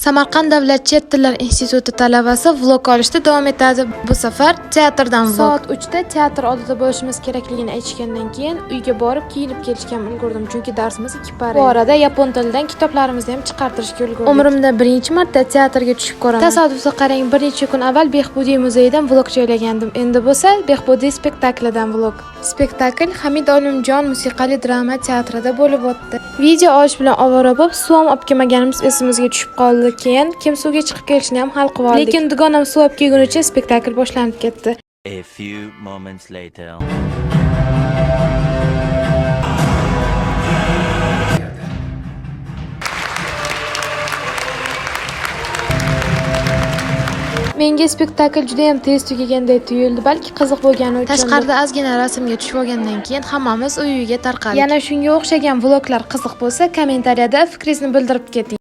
Samarqand davlat chet tillar instituti talabasi vlog olishda davom etadi. Bu safar teatrdan vlog. Soat 3 da teatr oldida bo'lishimiz kerakligini aytishgandan keyin uyga borib kiyinib kelishga ulgurdim, chunki darsimiz 2 para. Bu orada yapon tilidan kitoblarimizni ham chiqartirishga ulgurdik. Umrimda birinchi marta teatrga tushib ko'raman. Tasodifga qarang, bir necha kun avval Behbudiy muzeyidan vlog joylagandim. Endi bo'lsa Behbudiy spektaklidan vlog. Spektakl Hamid Olimjon musiqali drama teatrida bo'lib o'tdi. Video olish bilan ovora bo'lib, suv olib kelmaganimiz esimizga tushib qoldi. Keyin kim suvga chiqib kelishni ham hal qilib oldik. Lekin dugonam suv olib kelgunicha spektakl boshlanib ketdi. A few moments later. Menga spektakl juda ham tez tugaganday tuyuldi, balki qiziq bo'lgani uchun. Tashqarida ozgina rasmga tushib olgandan keyin hammamiz uyiga tarqaldik. Yana shunga o'xshagan vloglar qiziq bo'lsa, kommentariyada fikringizni bildirib keting.